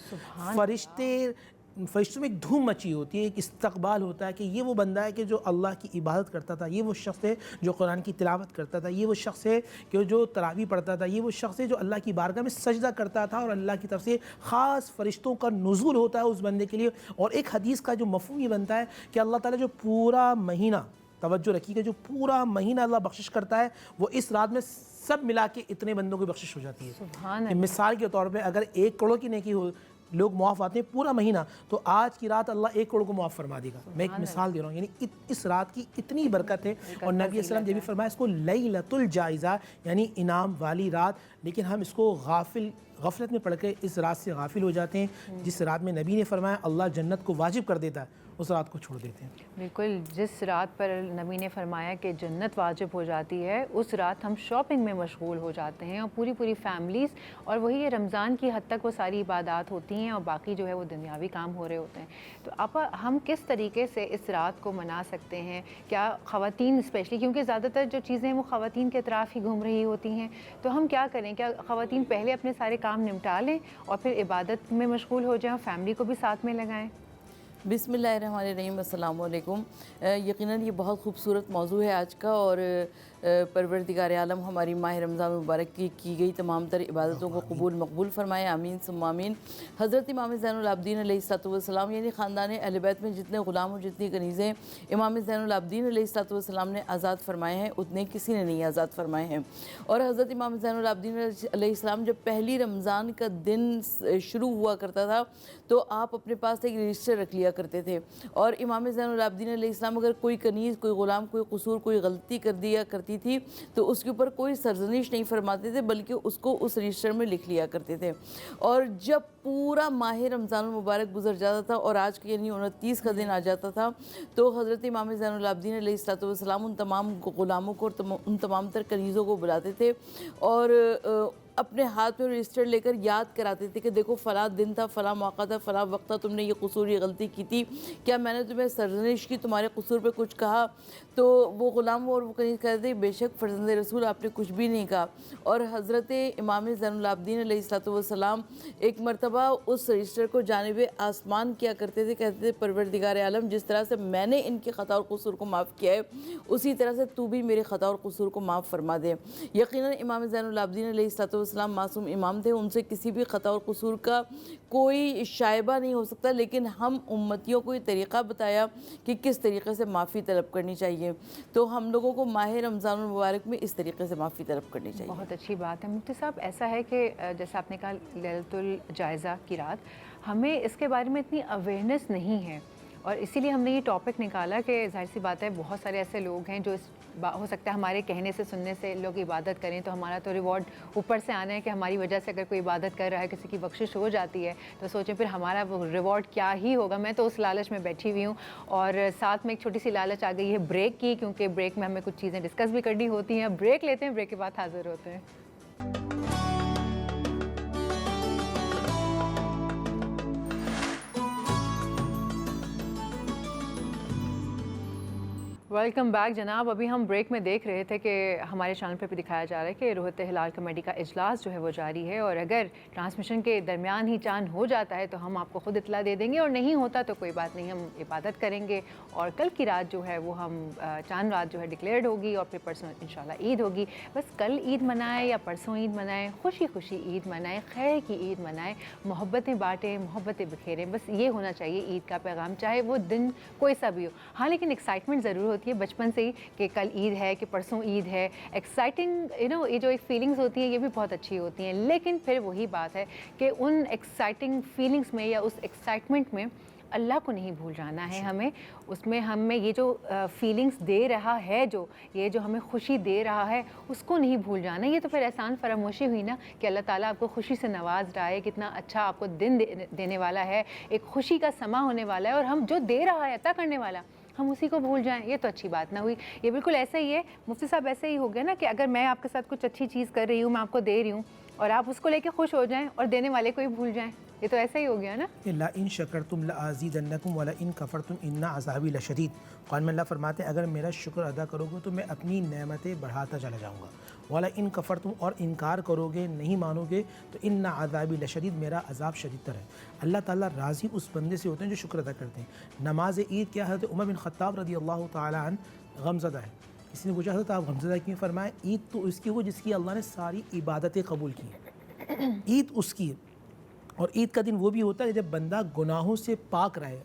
फ़रिश्ते फरिश्तों में एक धूम मची होती है, एक इस्तकबाल होता है कि ये वो बंदा है कि जो अल्लाह की इबादत करता था, ये वो शख्स है जो कुरान की तिलावत करता था, ये वो शख्स है कि जो तरावी पढ़ता था, ये वो शख्स है जो अल्लाह की बारगाह में सजदा करता था और अल्लाह की तरफ से ख़ास फरिश्तों का नुज़ूल होता है उस बंदे के लिए। और एक हदीस का जो मफ़हूम ये बनता है कि अल्लाह ताला जो पूरा महीना, तवज्जो रखिएगा, जो पूरा महीना अल्लाह बख्शिश करता है वो इस रात में सब मिला के इतने बंदों की बख्शिश हो जाती है। सुभान कि मिसाल के तौर पे अगर 1 करोड़ की नेकी हो, लोग मुआफ़ आते हैं पूरा महीना, तो आज की रात अल्लाह 1 करोड़ को मुआफ़ फरमा देगा। मैं एक मिसाल दे रहा हूँ, यानी इस रात की इतनी बरकत है। और नबी अस्सलाम ने भी फरमाया इसको लैलतुल जाइज़ा, यानी इनाम वाली रात। लेकिन हम इसको गफलत में पढ़ के इस रात से गाफिल हो जाते हैं। जिस रात में नबी ने फरमाया अल्लाह जन्नत को वाजिब कर देता है, उस रात को छोड़ देते हैं। बिल्कुल, जिस रात पर नबी ने फरमाया कि जन्नत वाजिब हो जाती है, उस रात हम शॉपिंग में मशगूल हो जाते हैं और पूरी फैमिलीज़, और वही ये रमज़ान की हद तक वो सारी इबादत होती हैं और बाकी जो है वो दुनियावी काम हो रहे होते हैं। तो आपा हम किस तरीके से इस रात को मना सकते हैं? क्या ख़वातीन स्पेशली, क्योंकि ज़्यादातर जो चीज़ें वो ख़वातीन के अतराफ़ ही घूम रही होती हैं, तो हम क्या करें? क्या ख़वातीन पहले अपने सारे काम निपटा लें और फिर इबादत में मशगूल हो जाएँ और फैमिली को भी साथ में लगाएँ? बिस्मिल्लाहिर्रहमानिर्रहीम, अस्सलाम वालेकुम। यकीनन ये बहुत खूबसूरत मौजू है आज का, और परवरदिगार आलम हमारी माह रमज़ान मुबारक की गई तमाम तर इबादतों को कबूल मकबूल फ़रमाए, आमीन सुम्मा आमीन। हज़रत इमाम ज़ैनुल आबिदीन अलैहिस्सलाम यानी ख़ानदान अहले बैत में जितने ग़ुलाम और जितनी कनीज़ें इमाम ज़ैनुल आबिदीन अलैहिस्सलाम ने आज़ाद फ़रमाए हैं, उतने किसी ने नहीं आज़ाद फ़रमाए हैं। और हज़रत इमाम ज़ैनुल आबिदीन अलैहिस्सलाम जब पहली रमज़ान का दिन शुरू हुआ करता था तो आप अपने पास एक रजिस्टर रख लिया करते थे, और इमाम ज़ैनुल आबिदीन अलैहिस्सलाम अगर कोई कनीज़, कोई ग़ुलाम, कोई कसूर, कोई गलती कर दिया करती थी तो उसके ऊपर कोई सरजनिश नहीं फरमाते थे, बल्कि उसको उस रजिस्टर में लिख लिया करते थे। और जब पूरा माह रमज़ान मुबारक गुजर जाता था और आज के यानी 29 का दिन आ जाता था, तो हज़रत इमाम ज़ैनुल आबिदीन अलैहिस्सलाम उन तमाम ग़ुलामों को और उन तमाम तर कनीज़ों को बुलाते थे और अपने हाथ में रजिस्टर लेकर याद कराते थे कि देखो फ़लाँ दिन था, फ़लाँ मौका था, फ़लाँ वक्त था, तुमने ये कसूर, ये गलती की थी, क्या मैंने तुम्हें सरजनिश की, तुम्हारे कसूर पे कुछ कहा? तो वो ग़ुलाम और वो कहीं कहते थे बेशक फ़र्ज़ंद रसूल आपने कुछ भी नहीं कहा। और हज़रत इमाम ज़ैनुल आबिदीन अलैहिस्सलाम एक मरतबा उस रजिस्टर को जानिब आसमान किया करते थे, कहते थे परवरदिगार आलम जिस तरह से मैंने इनके ख़ता और कसूर को माफ़ किया है, उसी तरह से तू भी मेरे ख़ता और कसूर को माफ़ फरमा दे। यकीनन इमाम ज़ैनुल आबिदीन अलैहिस्सलाम मासूम इमाम थे, उनसे किसी भी ख़ता और कसूर का कोई शायबा नहीं हो सकता, लेकिन हम उम्मतियों को ये तरीक़ा बताया कि किस तरीक़े से माफ़ी तलब करनी चाहिए। तो हम लोगों को माह रमज़ान मुबारक में इस तरीके से माफ़ी तलब करनी चाहिए। बहुत अच्छी बात है मुफ्ती साहब। ऐसा है कि जैसे आपने कहा लैलतुल जायज़ा की रात, हमें इसके बारे में इतनी अवेयरनेस नहीं है और इसीलिए हमने ये टॉपिक निकाला कि जाहिर सी बात है बहुत सारे ऐसे लोग हैं जो हो सकता है हमारे कहने से, सुनने से लोग इबादत करें तो हमारा तो रिवॉर्ड ऊपर से आना है कि हमारी वजह से अगर कोई इबादत कर रहा है, किसी की बख्शिश हो जाती है, तो सोचें फिर हमारा वो रिवॉर्ड क्या ही होगा। मैं तो उस लालच में बैठी हुई हूँ और साथ में एक छोटी सी लालच आ गई है ब्रेक की, क्योंकि ब्रेक में हमें कुछ चीज़ें डिस्कस भी करनी होती हैं। ब्रेक लेते हैं, ब्रेक के बाद हाजिर होते हैं। वेलकम बैक जनाब। अभी हम ब्रेक में देख रहे थे कि हमारे चैनल पे भी दिखाया जा रहा है कि रोहत हिलाल कमेटी का इजलास जो है वो जारी है, और अगर ट्रांसमिशन के दरमियान ही चांद हो जाता है तो हम आपको ख़ुद इतला दे देंगे, और नहीं होता तो कोई बात नहीं, हम इबादत करेंगे। और कल की रात जो है वो हम चांद रात जो है डिक्लेयर्ड होगी और फिर परसों इंशाल्लाह ईद होगी। बस कल ईद मनाएं या परसों ईद मनाएं, खुशी खुशी ईद मनाएं, खैर की ईद मनाएं, मोहब्बतें बाँटें, मोहब्बतें बिखेरें। बस ये होना चाहिए ईद का पैगाम, चाहे वो दिन कोई सा भी हो। हाँ, लेकिन एक्साइटमेंट ज़रूर होती है बचपन से ही कि कल ईद है, कि परसों ईद है। एक्साइटिंग ये जो एक फीलिंग्स होती हैं ये भी बहुत अच्छी होती हैं, लेकिन फिर वही बात है कि उन एक्साइटिंग फीलिंग्स में या उस एक्साइटमेंट में अल्लाह को नहीं भूल जाना है हमें। उसमें हमें ये जो फीलिंग्स दे रहा है, जो ये जो हमें खुशी दे रहा है, उसको नहीं भूल जाना। ये तो फिर एहसान फरामोशी हुई ना कि अल्लाह ताला आपको खुशी से नवाज रहा है, कितना अच्छा आपको दिन देने वाला है, एक खुशी का समा होने वाला है, और हम जो दे रहा है अता करने वाला, हम उसी को भूल जाएं, ये तो अच्छी बात ना हुई। ये बिल्कुल ऐसा ही है मुफ्ती साहब, ऐसे ही हो गया ना कि अगर मैं आपके साथ कुछ अच्छी चीज़ कर रही हूँ, मैं आपको दे रही हूँ और आप उसको लेके खुश हो जाएं और देने वाले को ही भूल जाएं, ये तो ऐसा ही हो गया ना। ला इन शकरतुम लअज़ीदन्नकुम वला इन कफ़रतुम इन्ना अज़ाबी लशदीद। कुरान में अल्लाह फरमाते हैं अगर मेरा शुक्र अदा करोगे तो मैं अपनी नेमतें बढ़ाता चला जाऊँगा। वला इन कफ़रतुम और इनकार करोगे नहीं मानोगे तो इन्ना अज़ाबी लशदीद मेरा अज़ाब शदीदतर है। अल्लाह ताला राज़ी उस बंदे से होते हैं जो शुक्र अदा करते हैं। नमाज ईद क्या हज़रत उमर बिन ख़त्ताब रज़ी अल्लाह तआला अन्हु गमज़दा है। किसी ने पूछा हज़रत आप गमज़दा क्यों? फरमाया ईद तो उसकी हो जिसकी अल्लाह ने सारी इबादतें कबूल की हैं। ईद उसकी है और ईद का दिन वो भी होता है जब बंदा गुनाहों से पाक रहे,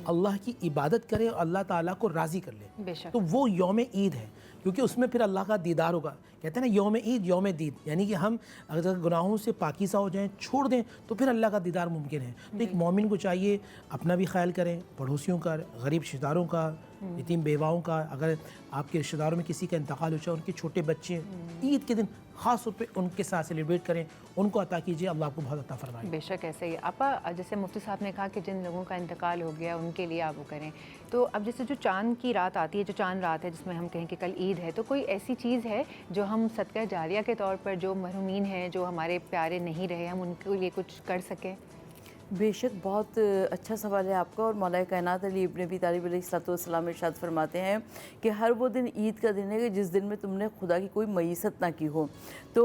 अल्लाह की इबादत करे और अल्लाह ताला को राज़ी कर ले, बेशक। तो वो यौम ईद है, क्योंकि उसमें फिर अल्लाह का दीदार होगा। कहते हैं ना यौम ईद यौम दीद, यानी कि हम अगर गुनाहों से पाकीज़ा हो जाएं, छोड़ दें, तो फिर अल्लाह का दीदार मुमकिन है। तो एक मोमिन को चाहिए अपना भी ख्याल करें, पड़ोसियों का, गरीब रिश्तेदारों का, यतीम बेवाओं का। अगर आपके रिश्तेदारों में किसी का इंतकाल हो जाए, उनके छोटे बच्चे, ईद के दिन ख़ास तौर पे उनके साथ सेलिब्रेट करें, उनको अता कीजिए, अल्लाह आपको बहुत अता फरमाए। बेशक ऐसे ही आपा, जैसे मुफ्ती साहब ने कहा कि जिन लोगों का इंतकाल हो गया उनके लिए आप वो करें, तो अब जैसे जो चांद की रात आती है, जो चांद रात है जिसमें हम कहें कि कल ईद है, तो कोई ऐसी चीज़ है जो हम सदका जारिया के तौर पर जो मरहूमीन हैं, जो हमारे प्यारे नहीं रहे, हम उनके लिए कुछ कर सकें? बेशक बहुत अच्छा सवाल है आपका। और मौला कायनात अली इब्न अबी तालिब अलैहिस्सलाम इरशाद फरमाते हैं कि हर वो दिन ईद का दिन है कि जिस दिन में तुमने खुदा की कोई मईसत ना की हो। तो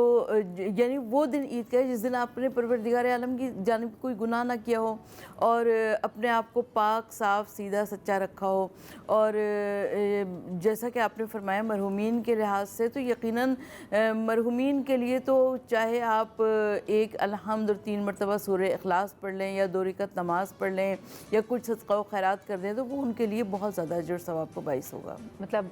यानी वो दिन ईद का है जिस दिन आपने परवरदिगार आलम की जानिब कोई गुनाह ना किया हो और अपने आप को पाक साफ़ सीधा सच्चा रखा हो। और जैसा कि आपने फरमाया मरहूमीन के लिहाज से, तो यकीनन मरहूमीन के लिए तो चाहे आप एक अलहम्द और 3 मरतबा सूरह इखलास पढ़ लें या 2 रकात नमाज पढ़ लें या कुछ सदका व खैरात कर दें, तो वो उनके लिए बहुत ज़्यादा अजर सवाब का बाइस होगा। मतलब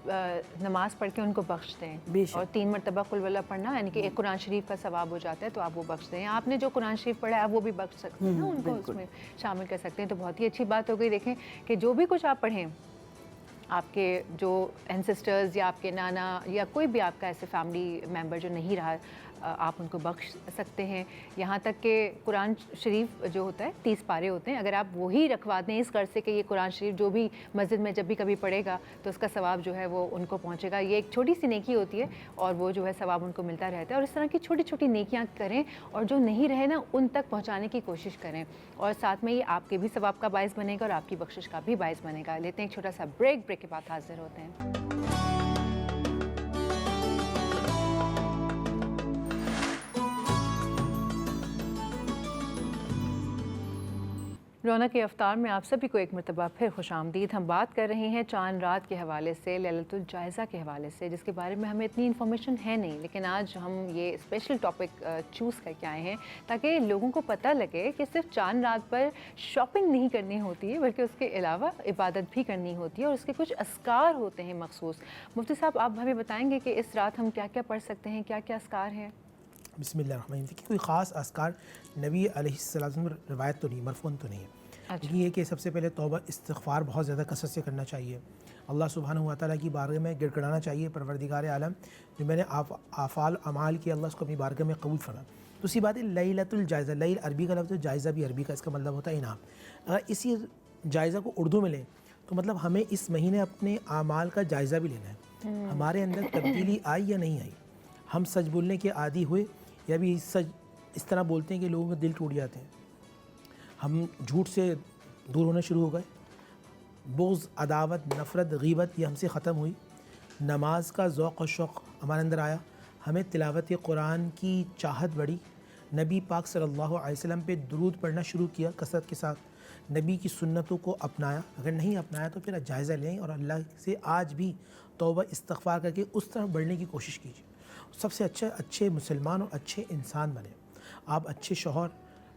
नमाज पढ़ के उनको बख्श दें, बेशक। और 3 मरतबा कुल वल्लाह पढ़ना, यानी कि एक कुरान शरीफ का सवाब हो जाता है, तो आप वो बख्श दें। आपने जो कुरान शरीफ पढ़ा है आप वो भी बख्श सकते हैं ना, उनको उसमें शामिल कर सकते हैं। तो बहुत ही अच्छी बात हो गई। देखें कि जो भी कुछ आप पढ़ें, आपके जो एंसेस्टर्स या आपके नाना या कोई भी आपका ऐसे फैमिली मेम्बर जो नहीं रहा, आप उनको बख्श सकते हैं। यहाँ तक कि कुरान शरीफ जो होता है 30 पारे होते हैं, अगर आप वही रखवा दें इस गर्ज से कि ये कुरान शरीफ जो भी मस्जिद में जब भी कभी पढ़ेगा तो उसका सवाब जो है वो उनको पहुँचेगा। ये एक छोटी सी नेकी होती है और वो जो है सवाब उनको मिलता रहता है। और इस तरह की छोटी छोटी नेकियाँ करें और जो नहीं रहे ना उन तक पहुँचाने की कोशिश करें, और साथ में ये आपके भी सवाब का बायस बनेगा और आपकी बख्शिश का भी बायस बनेगा। लेते हैं एक छोटा सा ब्रेक के बाद हाजिर होते हैं। रौनक अफ्तार में आप सभी को एक मरतबा फिर खुशामदीद। हम बात कर रहे हैं चांद रात के हवाले से, लैलतुल जायज़ा के हवाले से, जिसके बारे में हमें इतनी इन्फॉर्मेशन है नहीं, लेकिन आज हम ये स्पेशल टॉपिक चूज़ करके आए हैं ताकि लोगों को पता लगे कि सिर्फ चांद रात पर शॉपिंग नहीं करनी होती है, बल्कि उसके अलावा इबादत भी करनी होती है और उसके कुछ अस्कार होते हैं मखसूस। मुफ्ती साहब, आप हमें बताएँगे कि इस रात हम क्या क्या पढ़ सकते हैं, क्या क्या अस्कार हैं? बिस्मिल्लाहिर्रहमानिर्रहीम। देखिए कोई ख़ास अस्कार नबी अलैहिस्सलाम रिवायत तो नहीं, मरफ़ून तो नहीं है। अच्छा। ये कि सबसे पहले तौबा इस्तिग़फ़ार बहुत ज़्यादा कसरत से करना चाहिए। अल्लाह सुब्हानहू व तआला की बारगाह में गिड़गिड़ाना चाहिए, परवरदिगार आलम जो मैंने आफ़ाल अमाल किए अल्लाह उसको अपनी बारगाह में कबूल फरमा। दूसरी बात है लैलतुल जायज़ा, लैल अरबी का लफ्ज़ है, जायज़ा भी अरबी का, इसका मतलब होता है इनाम। अगर इसी जायज़ा को उर्दू में लें तो मतलब हमें इस महीने अपने आमाल का जायज़ा भी लेना है। हमारे अंदर तब्दीली आई या नहीं आई, हम सच बोलने के आदी हुए या भी सच इस तरह बोलते हैं कि लोगों के दिल टूट जाते हैं, हम झूठ से दूर होना शुरू हो गए, बुग़्ज़, अदावत, नफ़रत, ग़ीबत ये हमसे ख़त्म हुई, नमाज का ज़ौक़ और शौक़ हमारे अंदर आया, हमें तिलावत कुरान की चाहत बढ़ी, नबी पाक सल्लल्लाहु अलैहि वसल्लम पे दुरूद पढ़ना शुरू किया कसरत के साथ, नबी की सुन्नतों को अपनाया। अगर नहीं अपनाया तो फिर जायज़ा लें और अल्लाह से आज भी तौबा इस्तिग़फ़ार करके उस तरफ बढ़ने की कोशिश कीजिए। सबसे अच्छे मुसलमान और अच्छे इंसान बने, आप अच्छे शौहर,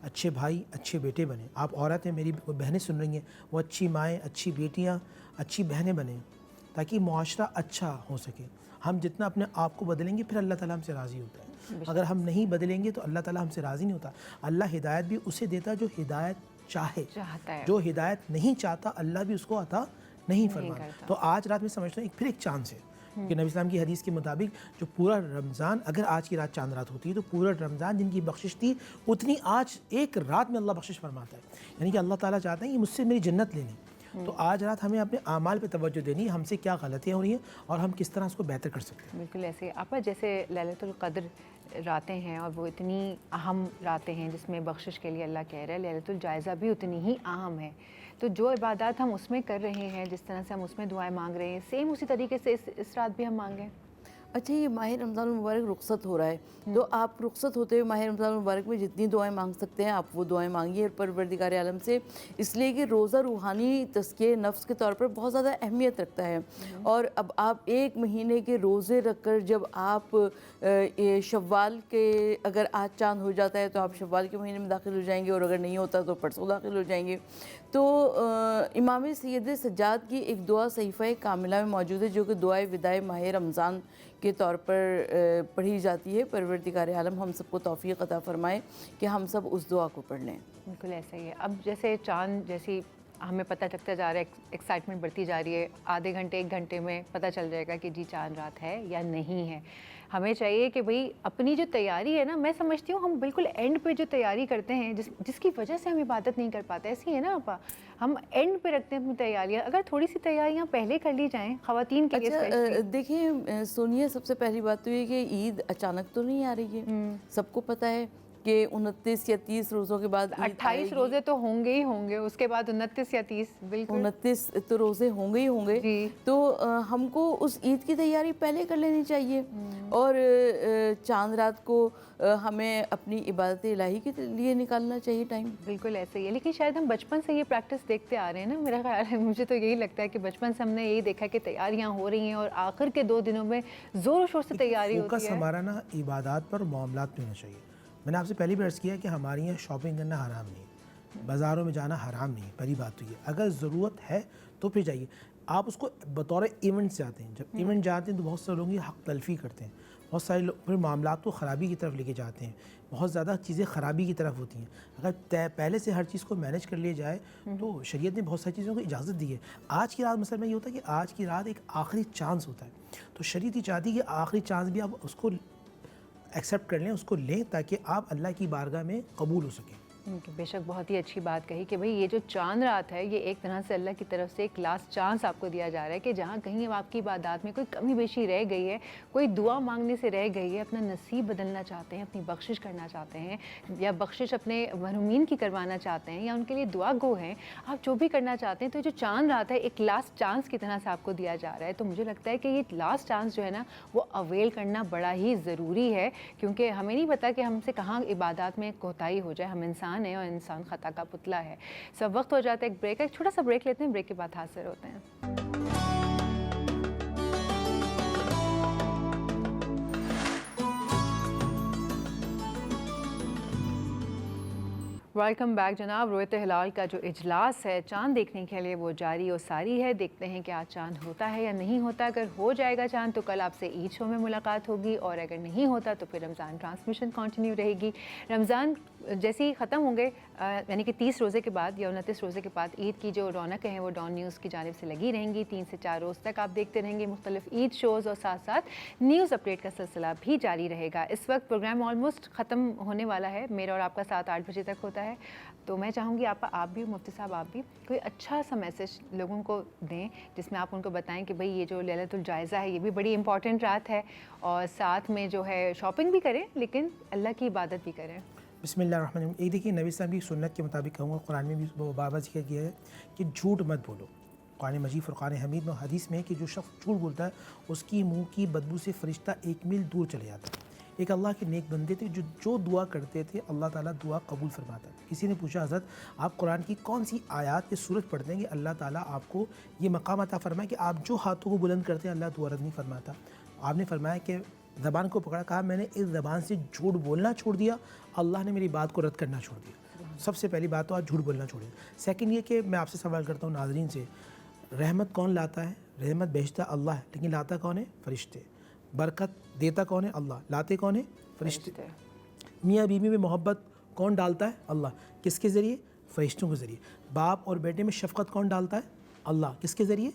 अच्छे भाई, अच्छे बेटे बने। आप औरत हैं, मेरी बहनें सुन रही हैं, वो अच्छी माएँ, अच्छी बेटियाँ, अच्छी बहनें बने ताकि मुआशरा अच्छा हो सके। हम जितना अपने आप को बदलेंगे फिर अल्लाह ताला हमसे राज़ी होता है। अगर हम नहीं बदलेंगे तो अल्लाह ताला हमसे राज़ी नहीं होता। अल्लाह हिदायत भी उसे देता जो हिदायत चाहता है, जो हिदायत नहीं चाहता अल्लाह भी उसको अता नहीं फरमाता। तो आज रात में समझता हूँ फिर एक चांस है कि नबी इस्लाम की हदीस के मुताबिक जो पूरा रमज़ान, अगर आज की रात चांद रात होती है तो पूरा रमज़ान जिनकी बख्शिश थी उतनी आज एक रात में अल्लाह बख्शिश फरमाता है। यानी कि अल्लाह ताला चाहते हैं कि मुझसे मेरी जन्नत लेनी, तो आज रात हमें अपने आमाल पे तवज्जो देनी है, हमसे क्या गलतियाँ हो रही हैं और हम किस तरह उसको बेहतर कर सकते हैं। बिल्कुल ऐसे आपा, जैसे लैलतुल क़द्र रातें हैं और वो इतनी अहम रातें हैं जिसमें बख्शिश के लिए अल्लाह कह रहा है लैलतुल जायज़ा भी उतनी ही अहम है। तो जो इबादत हम उसमें कर रहे हैं, जिस तरह से हम उसमें दुआएं मांग रहे हैं, सेम उसी तरीके से इस रात भी हम मांगें। अच्छा, ये माह रमज़ान मुबारक रुखसत हो रहा है, तो आप रुखसत होते हुए माह रमज़ान मुबारक में जितनी दुआएं मांग सकते हैं आप वो दुआएं मांगिए और परवरदिगार आलम से, इसलिए कि रोज़ा रूहानी तज़किये नफ्स के तौर पर बहुत ज़्यादा अहमियत रखता है। और अब आप 1 महीने के रोज़े रख कर जब आप ये शव्वाल के, अगर आज चाँद हो जाता है तो आप शव्वाल के महीने में दाखिल हो जाएंगे और अगर नहीं होता तो परसों दाखिल हो जाएंगे। तो इमाम सैयद सज्जाद की एक दुआ सहीफ़ा कामिला में मौजूद है जो कि दुआए विदाए माह रमज़ान के तौर पर पढ़ी जाती है। परवरदिगार आलम हम सबको तौफ़ीक़ अता फ़रमाए कि हम सब उस दुआ को पढ़ लें। बिल्कुल ऐसा ही है। अब जैसे चाँद जैसी हमें पता चलता जा रहा है, एक्साइटमेंट बढ़ती जा रही है, आधे घंटे 1 घंटे में पता चल जाएगा कि जी चाँद रात है या नहीं है। हमें चाहिए कि भाई अपनी जो तैयारी है ना, मैं समझती हूँ हम बिल्कुल एंड पे जो तैयारी करते हैं जिसकी वजह से हम इबादत नहीं कर पाते, ऐसी है ना आपा, हम एंड पे रखते हैं अपनी तैयारियाँ। अगर थोड़ी सी तैयारियाँ पहले कर ली जाएँ ख़वातीन के लिए अच्छा, देखिए सोनिया, सबसे पहली बात तो ये कि ईद अचानक तो नहीं आ रही है। सबको पता है कि 29 या 30 रोज़ों के बाद 28 रोज़े तो होंगे ही होंगे, उसके बाद 29 या 30, बिल्कुल 29 तो रोज़े होंगे ही होंगे। तो हमको उस ईद की तैयारी पहले कर लेनी चाहिए और चांद रात को हमें अपनी इबादत इलाही के लिए निकालना चाहिए टाइम। बिल्कुल ऐसे ही है, लेकिन शायद हम बचपन से ये प्रैक्टिस देखते आ रहे हैं ना, मेरा ख्याल है, मुझे तो यही लगता है कि बचपन से हमने यही देखा कि तैयारियां हो रही हैं और आखिर के 2 दिनों में ज़ोर शोर से तैयारी होती है। फोकस हमारा ना इबादत पर, मामलात पे होना चाहिए। मैंने आपसे पहले भी अर्ज़ किया कि हमारे यहाँ शॉपिंग करना हराम नहीं, बाज़ारों में जाना हराम नहीं। पहली बात तो ये, अगर ज़रूरत है तो फिर जाइए। आप उसको बतौर इवेंट से आते हैं, जब इवेंट जाते हैं तो बहुत सारे लोग ये हक़ तलफ़ी करते हैं, बहुत सारे लोग फिर मामलात को ख़राबी की तरफ लेके जाते हैं, बहुत ज़्यादा चीज़ें ख़राबी की तरफ होती हैं। अगर पहले से हर चीज़ को मैनेज कर लिया जाए तो शरीयत ने बहुत सारी चीज़ों को इजाज़त दी है। आज की रात मसला में ये होता है कि आज की रात एक आखिरी चांस होता है, तो शरीयत ये चाहती है कि आखिरी चांस भी आप उसको एक्सेप्ट कर लें, उसको लें, ताकि आप अल्लाह की बारगाह में कबूल हो सकें। बेशक बहुत ही अच्छी बात कही कि भाई ये जो चांद रात है ये एक तरह से अल्लाह की तरफ से एक लास्ट चांस आपको दिया जा रहा है कि जहाँ कहीं अब आपकी इबादत में कोई कमी बेशी रह गई है, कोई दुआ मांगने से रह गई है, अपना नसीब बदलना चाहते हैं, अपनी बख्शिश करना चाहते हैं या बख्शिश अपने महरूमीन की करवाना चाहते हैं या उनके लिए दुआ गो हैं, आप जो भी करना चाहते हैं, तो जो चांद रात है एक लास्ट चांस की तरह से आपको दिया जा रहा है। तो मुझे लगता है कि ये लास्ट चांस जो है ना वो अवेल करना बड़ा ही ज़रूरी है, क्योंकि हमें नहीं पता कि हमसे कहाँ इबादत में कोताही हो जाए। हम इंसान है और इंसान खता का पुतला है। सब वक्त हो जाता है एक ब्रेक का, एक छोटा सा ब्रेक लेते हैं, ब्रेक के बाद हाजिर होते हैं। वेलकम बैक जनाब। रोयत हिलाल का जो इजलास है चांद देखने के लिए वो जारी और सारी है। देखते हैं कि आज चांद होता है या नहीं होता। अगर हो जाएगा चांद तो कल आपसे ईद शो में मुलाकात होगी और अगर नहीं होता तो फिर रमज़ान ट्रांसमिशन कंटिन्यू रहेगी। रमज़ान जैसे ही ख़त्म होंगे यानी कि 30 रोज़े के बाद या 29 रोज़े के बाद ईद की जो रौनक है वो डॉन न्यूज़ की जानिब से लगी रहेंगी। 3 से 4 रोज़ तक आप देखते रहेंगे मुख्तलिफ ईद शोज़ और साथ साथ न्यूज़ अपडेट का सिलसिला भी जारी रहेगा। इस वक्त प्रोग्राम ऑलमोस्ट ख़त्म होने वाला है। मेरा और आपका 7-8 बजे तक होता है, तो मैं चाहूँगी आप भी, मुफ्ती साहब आप भी, कोई अच्छा सा मैसेज लोगों को दें जिसमें आप उनको बताएं कि भाई ये जो लैलतुल जायज़ा है ये भी बड़ी इंपॉर्टेंट रात है और साथ में जो है शॉपिंग भी करें लेकिन अल्लाह की इबादत भी करें। बिस्मिल्लाहिर्रहमानिर्रहीम। एक देखिए, नबी साहब की सुन्नत के मुताबिक कहूँगा, कुरान में भी बाबा जिक्र किया है कि झूठ मत बोलो। कुरान मजीद फ़ुरक़ान हमीद में हदीस में है कि जो शख्स झूठ बोलता है उसकी मुंह की बदबू से फ़रिश्ता 1 मील दूर चले जाता है। एक अल्लाह के नेक बंदे थे जो दुआ करते थे, अल्लाह ताला दुआ कबूल फरमाता है। किसी ने पूछा, हज़रत आप कुरान की कौन सी आयत या सूरत पढ़ते हैं कि अल्लाह ताला आपको ये मकाम अता फरमाए कि आप जो हाथों को बुलंद करते हैं अल्लाह दुआ रद्द नहीं फरमाता। आपने फरमाया कि ज़बान को पकड़ा, कहा मैंने इस ज़बान से झूठ बोलना छोड़ दिया, अल्लाह ने मेरी बात को रद्द करना छोड़ दिया। सबसे पहली बात तो आप झूठ बोलना छोड़िए। सेकंड ये कि मैं आपसे सवाल करता हूँ नाज़रीन से, रहमत कौन लाता है? रहमत भेजता अल्लाह है, लेकिन लाता कौन है? फ़रिश्ते। बरकत देता कौन है? अल्लाह। लाते कौन है? फ़रिश्ते। मियाँ बीवी में मोहब्बत कौन डालता है? अल्लाह। किसके ज़रिए? फ़रिश्तों के ज़रिए। बाप और बेटे में शफ़क़त कौन डालता है? अल्लाह। किसके ज़रिए?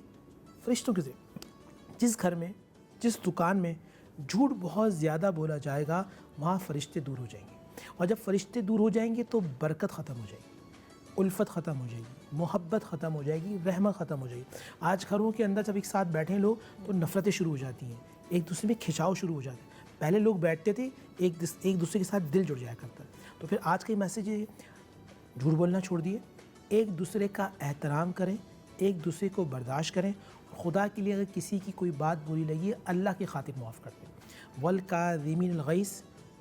फ़रिश्तों के ज़रिए। जिस घर में, जिस दुकान में झूठ बहुत ज़्यादा बोला जाएगा वहाँ फ़रिश्ते दूर हो जाएंगे, और जब फ़रिश्ते दूर हो जाएंगे तो बरकत ख़त्म हो जाएगी, उल्फत ख़त्म हो जाएगी, मोहब्बत ख़त्म हो जाएगी, रहमत ख़त्म हो जाएगी। आज घरों के अंदर जब एक साथ बैठे लोग तो नफ़रतें शुरू हो जाती हैं, एक दूसरे में खिंचाव शुरू हो जाता है। पहले लोग बैठते थे, एक दूसरे के साथ दिल जुड़ जाया करता। तो फिर आज का मैसेज है, झूठ बोलना छोड़ दिए, एक दूसरे का एहतराम करें, एक दूसरे को बर्दाश्त करें। खुदा के लिए अगर किसी की कोई बात बुरी लगी है, अल्लाह की खातिर माफ़ करते हैं। वल काज़िमीनल गैज़,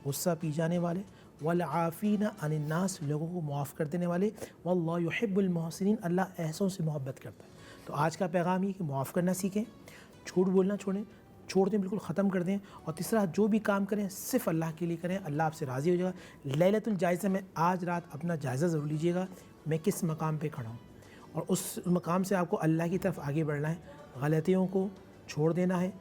गुस्सा पी जाने वाले, वल आफ़ीना अनिन नास, लोगों को माफ़ कर देने वाले, वल्लाहु युहिब्बुल मुहसिनीन, अल्लाह ऐसों से मोहब्बत करता है। तो आज का पैगाम ये कि माफ़ करना सीखें, झूठ बोलना छोड़ दें, बिल्कुल ख़त्म कर दें। और तीसरा, जो भी काम करें सिर्फ़ अल्लाह के लिए करें, अल्लाह आपसे राज़ी हो जाएगा। लैलतुल जायज़ा में आज रात अपना जायज़ा ज़रूर लीजिएगा, मैं किस मकाम पे खड़ा हूँ, और उस मकाम से आपको अल्लाह की तरफ आगे बढ़ना है। गलतियों को छोड़ देना है,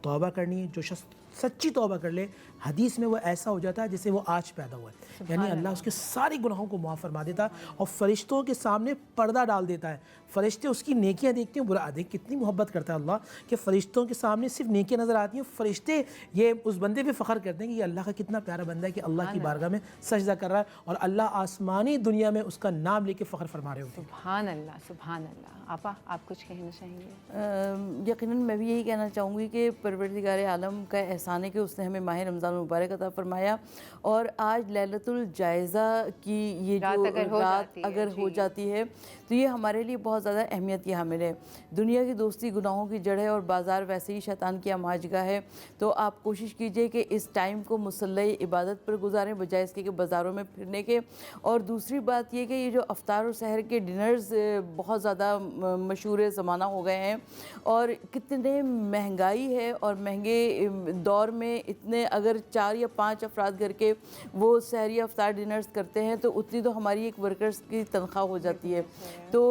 तौबा करनी है। जो शख्स सच्ची तौबा कर ले, हदीस में वो ऐसा हो जाता है जैसे वो आज पैदा हुआ है, यानी अल्लाह उसके सारे गुनाहों को माफ़ फरमा देता है और फरिश्तों के सामने पर्दा डाल देता है। फरिश्ते उसकी नेकियां देखते हैं, बुरा देख कितनी मोहब्बत करता है अल्लाह कि फ़रिश्तों के सामने सिर्फ नेकियां नज़र आती हैं। फ़रिश्ते ये उस बंदे पे फ़ख्र करते हैं कि ये अल्लाह का कितना प्यारा बंदा है कि अल्लाह की बारगाह में सजदा कर रहा है, और अल्लाह आसमानी दुनिया में उसका नाम लेके फ़ख्र फरमा रहे होते हैं। सुभान अल्लाह, सुभान अल्लाह। आपा, आप कुछ कहना चाहेंगे? यकीनन मैं भी यही कहना चाहूँगी कि परवरदिगार आलम का एहसान है कि उसने हमें माह रमज़ान मुबारक अता फरमाया, और आज लैलतुल जायज़ा की ये रात जो अगर हो रात जाती है, अगर हो जाती है तो ये हमारे लिए बहुत ज़्यादा अहमियत की हामिल है। दुनिया की दोस्ती गुनाहों की जड़ है और बाज़ार वैसे ही शैतान की आमाजगाह है। तो आप कोशिश कीजिए कि इस टाइम को मुसल्ले इबादत पर गुजारें, बजाय इसके कि बाज़ारों में फिरने के। और दूसरी बात ये कि ये जो अफ्तार और सहर के डिनर्स बहुत ज़्यादा मशहूर ज़माना हो गए हैं, और कितने महंगाई है, और महंगे दौर में इतने अगर 4 या 5 अफराद घर के वो सहरी अफ्तार डिनर्स करते हैं तो उतनी तो हमारी एक वर्कर्स की तनख्वाह हो जाती है। तो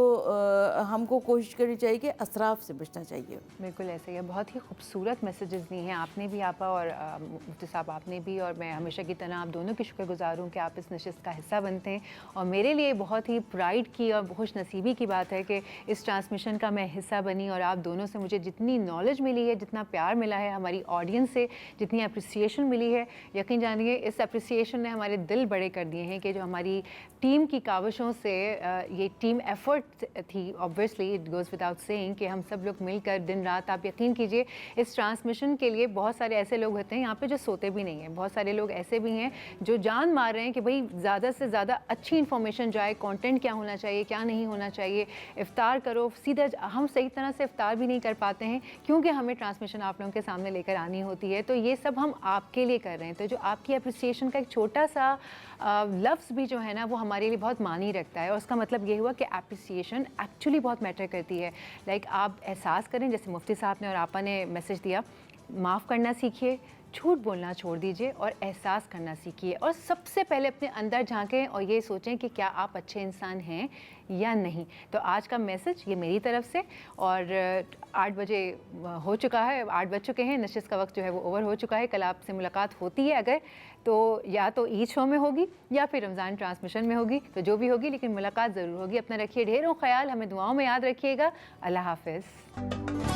हमको कोशिश करनी चाहिए कि असराफ से बचना चाहिए। बिल्कुल ऐसे ही है। बहुत ही खूबसूरत मैसेजेस दिए हैं आपने भी, आपा, और मुफ्ती साहब आपने भी, और मैं हमेशा की तरह आप दोनों की शुक्रगुजार हूँ कि आप इस नशिस्त का हिस्सा बनते हैं। और मेरे लिए बहुत ही प्राइड की और खुश नसीबी की बात है कि इस ट्रांसमिशन का मैं हिस्सा बनी, और आप दोनों से मुझे जितनी नॉलेज मिली है, जितना प्यार मिला है, हमारी ऑडियंस से जितनी अप्रिसिएशन मिली है, यकीन जानिए इस अप्रिसिएशन ने हमारे दिल बड़े कर दिए हैं कि जो हमारी टीम की काविशों से ये टीम एफर्ट थी, obviously it goes without saying कि हम सब लोग मिलकर दिन रात, आप यकीन कीजिए इस ट्रांसमिशन के लिए बहुत सारे ऐसे लोग होते हैं यहाँ पे जो सोते भी नहीं हैं। बहुत सारे लोग ऐसे भी हैं जो जान मार रहे हैं कि भाई ज़्यादा से ज़्यादा अच्छी इन्फॉर्मेशन जाए, कंटेंट क्या होना चाहिए, क्या नहीं होना चाहिए। इफ्तार करो सीधा, हम सही तरह से इफ्तार भी नहीं कर पाते हैं क्योंकि हमें ट्रांसमिशन आप लोगों के सामने लेकर आनी होती है। तो ये सब हम आपके लिए कर रहे हैं। तो जो आपकी अप्रिसिएशन का एक छोटा सा लफ्ज़ भी जो है ना वो हमारे लिए बहुत मानी रखता है, और उसका मतलब ये हुआ कि अप्रिसिएशन एक्चुअली बहुत मैटर करती है। लाइक आप एहसास करें, जैसे मुफ्ती साहब ने और आपा ने मैसेज दिया, माफ़ करना सीखिए, झूठ बोलना छोड़ दीजिए और एहसास करना सीखिए, और सबसे पहले अपने अंदर झांकें और ये सोचें कि क्या आप अच्छे इंसान हैं या नहीं। तो आज का मैसेज ये मेरी तरफ से, और 8 बजे हो चुका है, 8 बज चुके हैं, नशिस्त का वक्त जो है वो ओवर हो चुका है। कल आपसे मुलाकात होती है अगर, तो या तो ईद शो में होगी या फिर रमज़ान ट्रांसमिशन में होगी, तो जो भी होगी लेकिन मुलाकात ज़रूर होगी। अपना रखिए ढेरों ख्याल, हमें दुआओं में याद रखिएगा। अल्लाह हाफ़िज़।